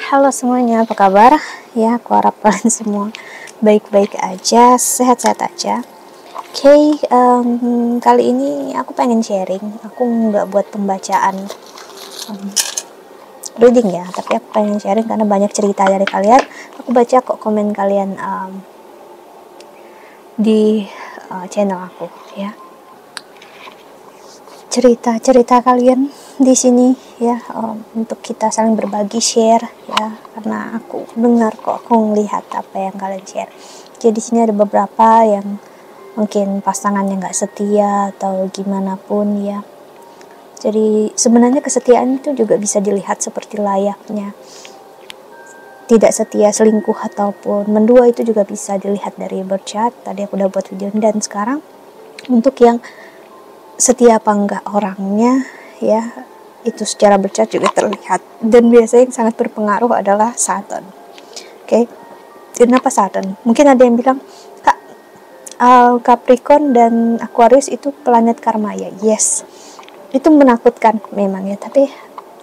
Halo semuanya, apa kabar? Ya, aku harap kalian semua baik-baik aja, sehat-sehat aja. Oke, kali ini aku pengen sharing. Aku nggak buat pembacaan reading ya, tapi aku pengen sharing karena banyak cerita dari kalian. Aku baca kok komen kalian di channel aku ya. Cerita-cerita kalian di sini ya, untuk kita saling berbagi, share ya, karena aku dengar kok, aku ngelihat apa yang kalian share. Jadi di sini ada beberapa yang mungkin pasangannya nggak setia atau gimana pun ya. Jadi sebenarnya kesetiaan itu juga bisa dilihat seperti layaknya tidak setia, selingkuh ataupun mendua, itu juga bisa dilihat dari birth chart. Tadi aku udah buat video, dan sekarang untuk yang setia apa enggak orangnya ya, itu secara bercat juga terlihat, dan biasanya yang sangat berpengaruh adalah Saturn. Oke, kenapa Saturn? Mungkin ada yang bilang, Kak, Capricorn dan Aquarius itu planet karma ya. Yes, itu menakutkan memang ya, tapi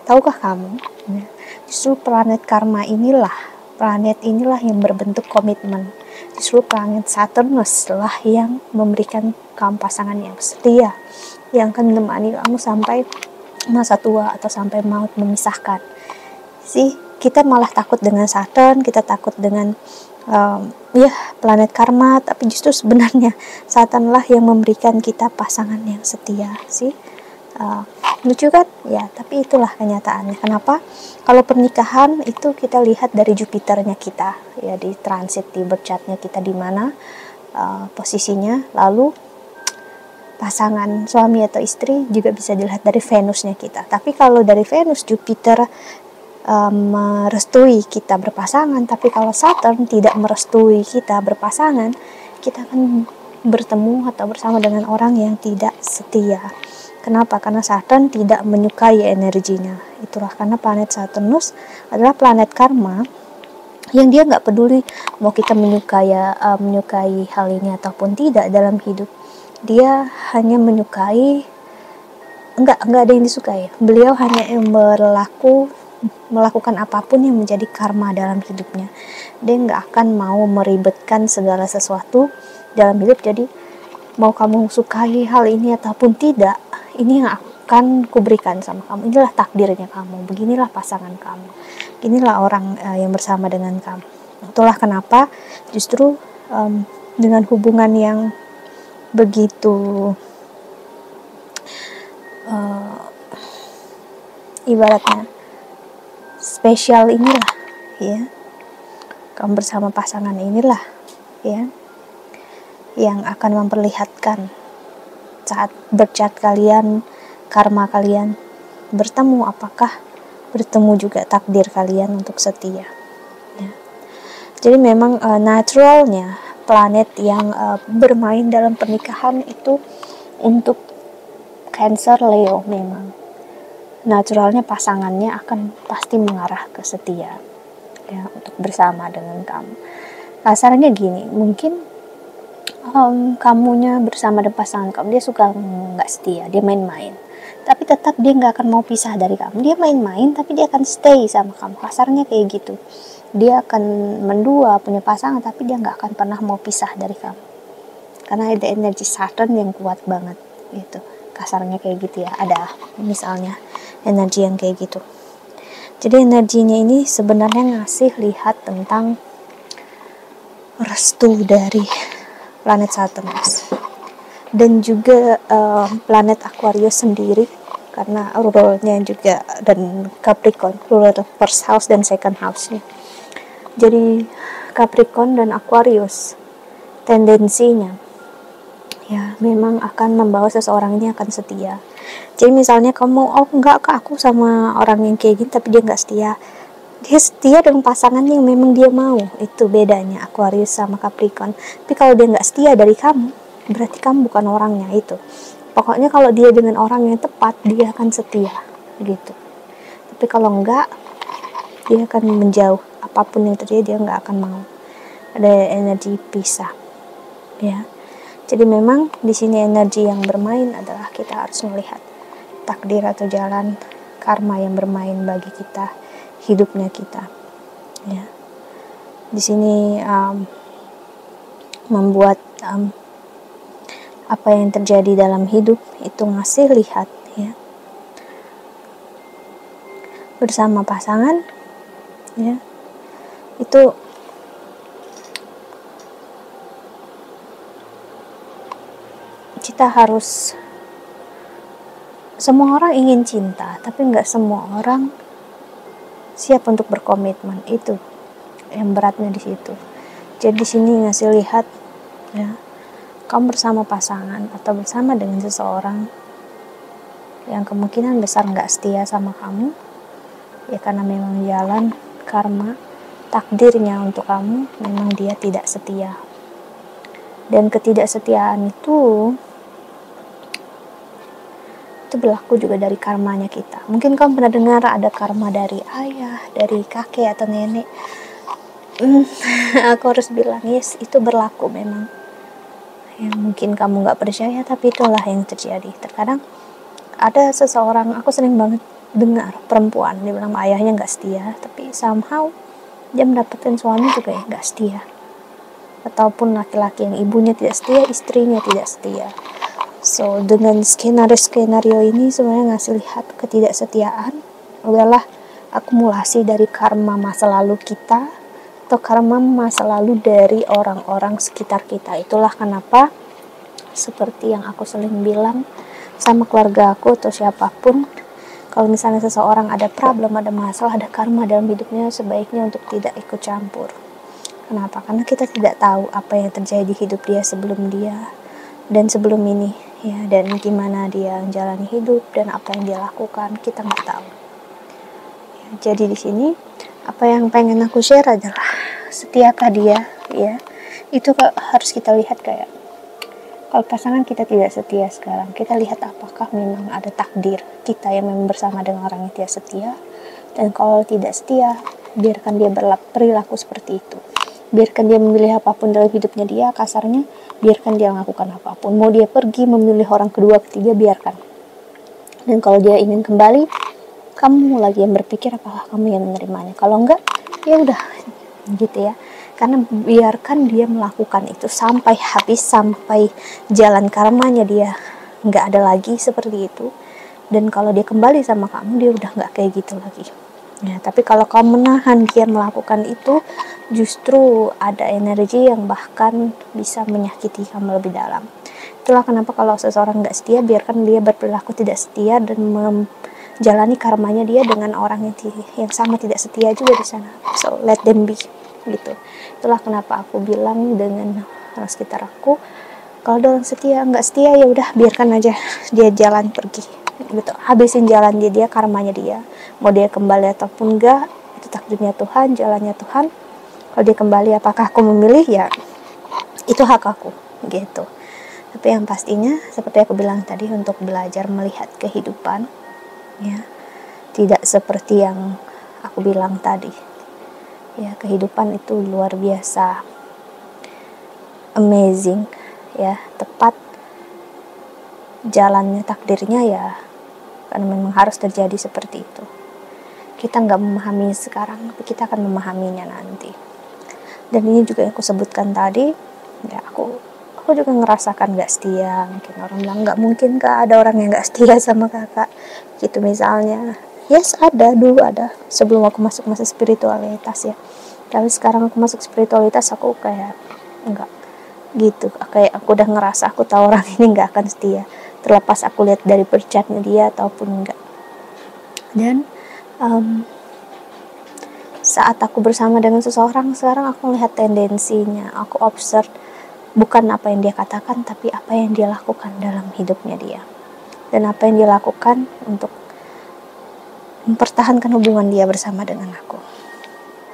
tahukah kamu ya, justru planet karma inilah, planet inilah yang berbentuk komitmen. Justru planet Saturnus lah yang memberikan kamu pasangan yang setia, yang akan menemani kamu sampai masa tua atau sampai maut memisahkan. Kita malah takut dengan Saturn, kita takut dengan planet karma, tapi justru sebenarnya Saturn lah yang memberikan kita pasangan yang setia lucu kan ya, tapi itulah kenyataannya. Kenapa? Kalau pernikahan itu kita lihat dari Jupiternya kita ya, di transit di birth chartnya kita di mana posisinya. Lalu pasangan suami atau istri juga bisa dilihat dari Venusnya kita. Tapi kalau dari Venus, Jupiter merestui kita berpasangan, tapi kalau Saturn tidak merestui kita berpasangan, kita akan bertemu atau bersama dengan orang yang tidak setia. Kenapa? Karena Saturn tidak menyukai energinya. Itulah karena planet Saturnus adalah planet karma, yang dia nggak peduli mau kita menyukai hal ini ataupun tidak dalam hidup. Dia hanya menyukai, enggak ada yang disukai. Beliau hanya melakukan apapun yang menjadi karma dalam hidupnya. Dia nggak akan mau meribetkan segala sesuatu dalam hidup. Jadi mau kamu sukai hal ini ataupun tidak, ini yang akan kuberikan sama kamu. Inilah takdirnya kamu, beginilah pasangan kamu, inilah orang yang bersama dengan kamu. Itulah kenapa justru dengan hubungan yang begitu ibaratnya spesial inilah ya, kamu bersama pasangan inilah ya, yang akan memperlihatkan saat birth chart kalian, karma kalian bertemu, apakah bertemu juga takdir kalian untuk setia ya. Jadi memang naturalnya planet yang bermain dalam pernikahan itu untuk Cancer, Leo, memang naturalnya pasangannya akan pasti mengarah ke setia ya, untuk bersama dengan kamu. Kasarnya gini, mungkin kamunya bersama dengan pasangan kamu, dia suka nggak setia, dia main-main, tapi tetap dia nggak akan mau pisah dari kamu. Dia main-main tapi dia akan stay sama kamu, kasarnya kayak gitu. Dia akan mendua, punya pasangan, tapi dia nggak akan pernah mau pisah dari kamu, karena ada energi Saturn yang kuat banget gitu. Kasarnya kayak gitu ya, ada misalnya energi yang kayak gitu. Jadi energinya ini sebenarnya ngasih lihat tentang restu dari planet Saturnus dan juga planet Aquarius sendiri, karena rule-nya juga, dan Capricorn, rule first house dan second house nya. Jadi Capricorn dan Aquarius tendensinya ya memang akan membawa seseorang ini akan setia. Jadi misalnya kamu, enggak Kak, aku sama orang yang kayak gini tapi dia enggak setia. Dia setia dengan pasangan yang memang dia mau. Itu bedanya Aquarius sama Capricorn. Tapi kalau dia enggak setia dari kamu, berarti kamu bukan orangnya itu. Pokoknya kalau dia dengan orang yang tepat, dia akan setia gitu. Tapi kalau enggak, dia akan menjauh. Apapun yang terjadi dia enggak akan mau. Ada energi pisah ya. Jadi memang di sini energi yang bermain adalah kita harus melihat takdir atau jalan karma yang bermain bagi kita, hidupnya kita. ya. Di sini membuat apa yang terjadi dalam hidup itu ngasih lihat, ya, bersama pasangan, ya, itu kita harus, semua orang ingin cinta, tapi nggak semua orang siap untuk berkomitmen. Itu yang beratnya di situ. Jadi di sini ngasih lihat, ya, kamu bersama pasangan atau bersama dengan seseorang yang kemungkinan besar nggak setia sama kamu, ya karena memang jalan karma takdirnya untuk kamu memang dia tidak setia. Dan ketidaksetiaan itu berlaku juga dari karmanya kita. Mungkin kamu pernah dengar ada karma dari ayah, dari kakek atau nenek. Aku harus bilang yes, itu berlaku memang. Ya, mungkin kamu gak percaya, tapi itulah yang terjadi. Terkadang ada seseorang, aku sering banget dengar perempuan, dia bilang ayahnya gak setia, tapi somehow dia mendapatkan suami juga yang gak setia. Ataupun laki-laki yang ibunya tidak setia, istrinya tidak setia. So, dengan skenario ini sebenarnya ngasih lihat ketidaksetiaan adalah akumulasi dari karma masa lalu kita atau karma masa lalu dari orang-orang sekitar kita. Itulah kenapa seperti yang aku sering bilang sama keluarga aku atau siapapun, kalau misalnya seseorang ada problem, ada masalah, ada karma dalam hidupnya, sebaiknya untuk tidak ikut campur. Kenapa? Karena kita tidak tahu apa yang terjadi di hidup dia sebelum dia dan sebelum ini, ya, dan gimana dia menjalani hidup dan apa yang dia lakukan, kita nggak tahu. Ya, jadi di sini apa yang pengen aku share adalah setiakah dia, ya, itu harus kita lihat. Kayak kalau pasangan kita tidak setia sekarang, kita lihat apakah memang ada takdir kita yang memang bersama dengan orang yang tidak setia. Dan kalau tidak setia, biarkan dia berperilaku seperti itu. Biarkan dia memilih apapun dalam hidupnya dia, kasarnya biarkan dia melakukan apapun. Mau dia pergi memilih orang kedua, ketiga, biarkan. Dan kalau dia ingin kembali, kamu lagi yang berpikir apakah kamu yang menerimanya. Kalau enggak, ya udah, gitu ya. Karena biarkan dia melakukan itu sampai habis, sampai jalan karmanya dia nggak ada lagi seperti itu. Dan kalau dia kembali sama kamu, dia udah nggak kayak gitu lagi. Ya, tapi kalau kamu menahan dia melakukan itu, justru ada energi yang bahkan bisa menyakiti kamu lebih dalam. Itulah kenapa kalau seseorang nggak setia, biarkan dia berperilaku tidak setia dan menjalani karmanya dia dengan orang yang sama tidak setia juga di sana. So let them be, gitu. Itulah kenapa aku bilang dengan orang sekitar aku, kalau ada orang setia nggak setia, ya udah biarkan aja dia jalan pergi, gitu. Habisin jalan dia karmanya dia. Mau dia kembali ataupun enggak, itu takdirnya Tuhan, jalannya Tuhan. Kalau dia kembali, apakah aku memilih? Ya, itu hak aku, gitu. Tapi yang pastinya, seperti aku bilang tadi, untuk belajar melihat kehidupan, ya, tidak seperti yang aku bilang tadi. Ya, kehidupan itu luar biasa amazing, ya, tepat jalannya takdirnya, ya, karena memang harus terjadi seperti itu. Kita nggak memahami sekarang, tapi kita akan memahaminya nanti. Dan ini juga yang aku sebutkan tadi, ya, aku juga ngerasakan nggak setia. Mungkin orang bilang nggak mungkin kak ada orang yang nggak setia sama kakak, gitu misalnya. Yes, dulu ada sebelum aku masuk masa spiritualitas, ya. Tapi sekarang aku masuk spiritualitas, aku kayak enggak, gitu. Kayak aku udah ngerasa, aku tahu orang ini nggak akan setia, terlepas aku lihat dari percatnya dia ataupun enggak. Dan saat aku bersama dengan seseorang, sekarang aku melihat tendensinya, aku observe bukan apa yang dia katakan, tapi apa yang dia lakukan dalam hidupnya dia, dan apa yang dia lakukan untuk mempertahankan hubungan dia bersama dengan aku.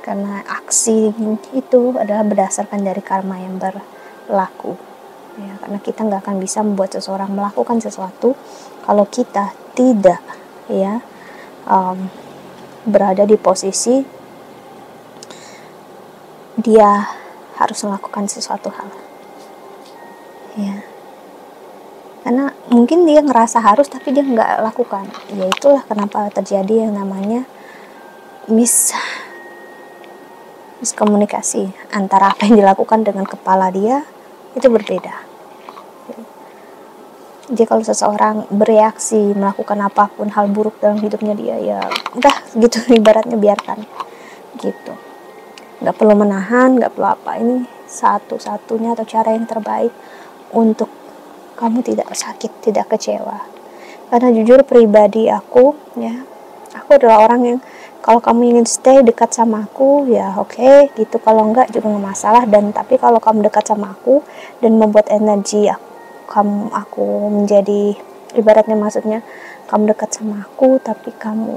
Karena aksi itu adalah berdasarkan dari karma yang berlaku, ya, karena kita nggak akan bisa membuat seseorang melakukan sesuatu kalau kita tidak, ya, berada di posisi dia harus melakukan sesuatu hal, ya. Karena mungkin dia ngerasa harus tapi dia nggak lakukan. Ya itulah kenapa terjadi yang namanya miskomunikasi antara apa yang dilakukan dengan kepala dia itu berbeda. Jadi kalau seseorang bereaksi melakukan apapun hal buruk dalam hidupnya dia, ya udah gitu, ibaratnya biarkan gitu, nggak perlu menahan, nggak perlu apa. Ini satu-satunya atau cara yang terbaik untuk kamu tidak sakit, tidak kecewa. Karena jujur pribadi aku, ya, aku adalah orang yang kalau kamu ingin stay dekat sama aku, ya oke, gitu. Kalau enggak juga nggak masalah. Dan tapi kalau kamu dekat sama aku dan membuat energi aku menjadi, ibaratnya maksudnya kamu dekat sama aku tapi kamu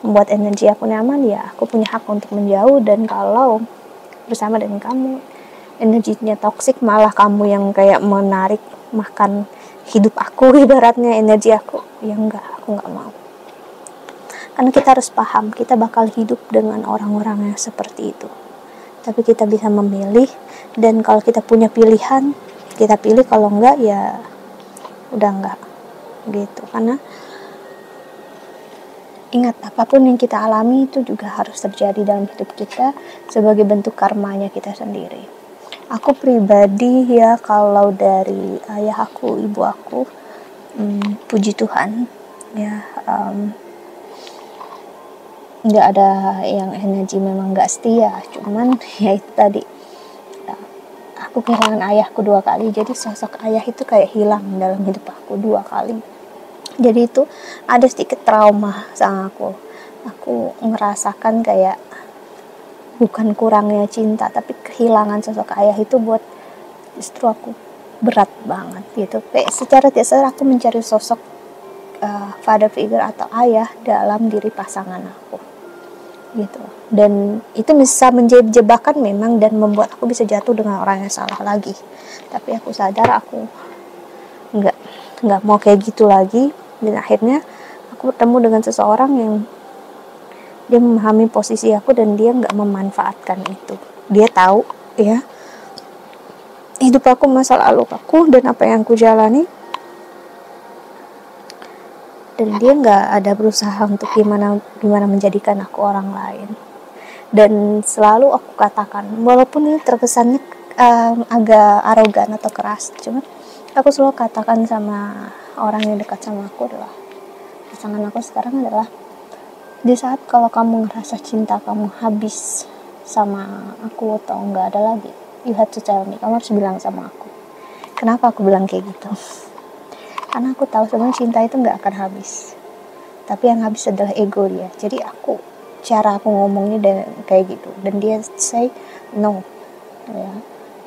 membuat energi aku nyaman, ya aku punya hak untuk menjauh. Dan kalau bersama dengan kamu energinya toksik, malah kamu yang kayak menarik makan hidup aku, ibaratnya energi aku, ya enggak, aku nggak mau. Karena kita harus paham, kita bakal hidup dengan orang-orang yang seperti itu. Tapi kita bisa memilih, dan kalau kita punya pilihan, kita pilih. Kalau enggak, ya udah enggak gitu. Karena ingat, apapun yang kita alami itu juga harus terjadi dalam hidup kita sebagai bentuk karmanya kita sendiri. Aku pribadi, ya, kalau dari ayah aku, ibu aku, puji Tuhan, ya, nggak ada yang energi memang nggak setia. Cuman ya itu tadi, aku kehilangan ayahku 2 kali. Jadi sosok ayah itu kayak hilang dalam hidup aku 2 kali. Jadi itu ada sedikit trauma sama aku. Aku ngerasakan kayak bukan kurangnya cinta, tapi kehilangan sosok ayah itu buat justru aku berat banget gitu. Kayak secara tidak sadar aku mencari sosok father figure atau ayah dalam diri pasangan aku gitu. Dan itu bisa menjadi jebakan memang, dan membuat aku bisa jatuh dengan orang yang salah lagi. Tapi aku sadar aku nggak mau kayak gitu lagi. Dan akhirnya aku bertemu dengan seseorang yang dia memahami posisi aku dan dia nggak memanfaatkan itu. Dia tahu, ya, hidup aku, masa lalu aku, dan apa yang aku jalani, dan dia nggak ada berusaha untuk gimana menjadikan aku orang lain. Dan selalu aku katakan, walaupun ini terkesannya agak arogan atau keras, cuman aku selalu katakan sama orang yang dekat sama aku adalah pasangan aku sekarang adalah, di saat kalau kamu ngerasa cinta kamu habis sama aku atau nggak ada lagi, you have to tell me, kamu harus bilang sama aku. Kenapa aku bilang kayak gitu? Karena aku tahu sebenarnya cinta itu nggak akan habis, tapi yang habis adalah ego dia. Jadi cara aku ngomongnya dan kayak gitu, dan dia say no, ya,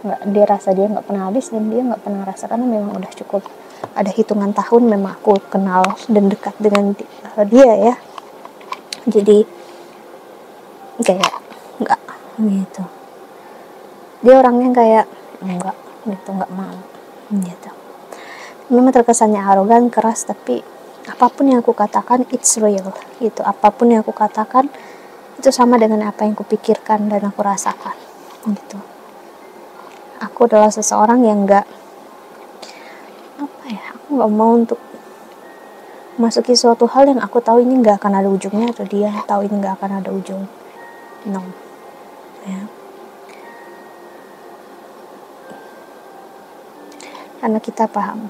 nggak, dia rasa dia nggak pernah habis, dan dia nggak pernah rasa, karena memang udah cukup ada hitungan tahun memang aku kenal dan dekat dengan dia, ya. Jadi kayak nggak gitu, dia orangnya kayak enggak gitu, nggak mau gitu. Memang terkesannya arogan, keras, tapi apapun yang aku katakan it's real gitu. Apapun yang aku katakan itu sama dengan apa yang aku pikirkan dan aku rasakan gitu. Aku adalah seseorang yang aku nggak mau untuk masuki suatu hal yang aku tahu ini nggak akan ada ujungnya, atau dia tahu ini nggak akan ada ujung. No, ya. Karena kita paham,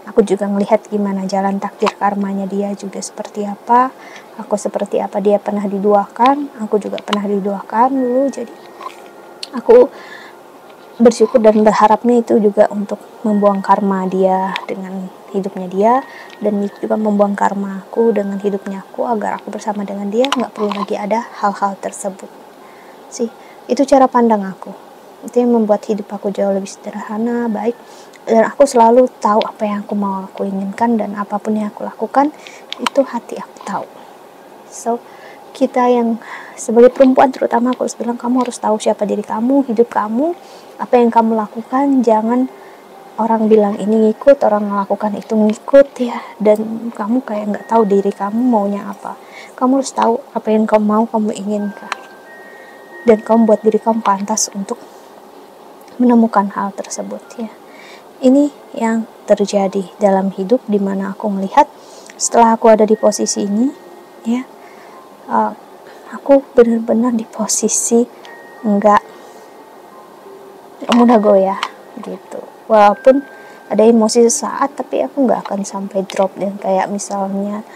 aku juga melihat gimana jalan takdir karmanya dia juga seperti apa, aku seperti apa. Dia pernah diduakan, aku juga pernah diduakan dulu. Jadi aku bersyukur dan berharapnya itu juga untuk membuang karma dia dengan hidupnya dia, dan juga membuang karma aku dengan hidupnya aku, agar aku bersama dengan dia nggak perlu lagi ada hal-hal tersebut. Itu cara pandang aku. Itu yang membuat hidup aku jauh lebih sederhana, baik. Dan aku selalu tahu apa yang aku inginkan, dan apapun yang aku lakukan itu hati aku tahu. So kita yang sebagai perempuan terutama, aku harus bilang, kamu harus tahu siapa diri kamu, hidup kamu, apa yang kamu lakukan. Jangan orang bilang ini ngikut, orang melakukan itu ngikut, ya, dan kamu kayak nggak tahu diri kamu maunya apa. Kamu harus tahu apa yang kamu mau, kamu inginkan, dan kamu buat diri kamu pantas untuk menemukan hal tersebut, ya. Ini yang terjadi dalam hidup, dimana aku melihat setelah aku ada di posisi ini, ya, aku benar-benar di posisi nggak mudah goyah gitu. Walaupun ada emosi sesaat, tapi aku nggak akan sampai drop dan kayak misalnya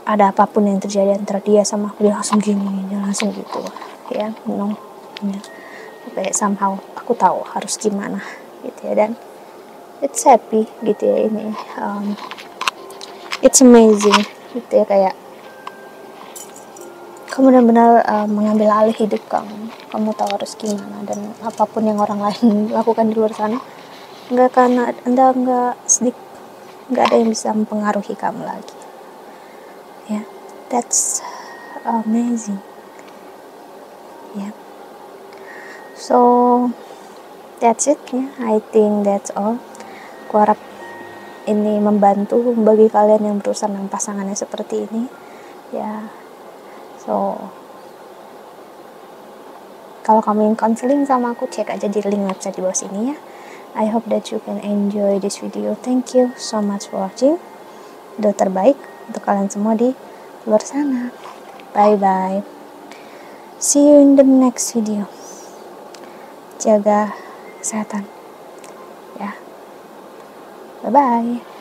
ada apapun yang terjadi antara dia sama aku, dia langsung gini, dia langsung gitu ya, no ya. Kayak somehow aku tahu harus gimana gitu ya, dan it's happy gitu ya ini, it's amazing gitu ya, kayak kamu benar-benar mengambil alih hidup kamu tahu harus gimana, dan apapun yang orang lain lakukan di luar sana nggak ada yang bisa mempengaruhi kamu lagi ya. That's amazing ya. So that's it ya, I think that's all. Aku harap ini membantu bagi kalian yang berurusan dengan pasangannya seperti ini ya. So kalau kamu ingin konseling sama aku, cek aja di link website di bawah sini ya. I hope that you can enjoy this video. Thank you so much for watching. Doa terbaik untuk kalian semua di luar sana. Bye bye. See you in the next video. Jaga kesehatan ya. Bye bye.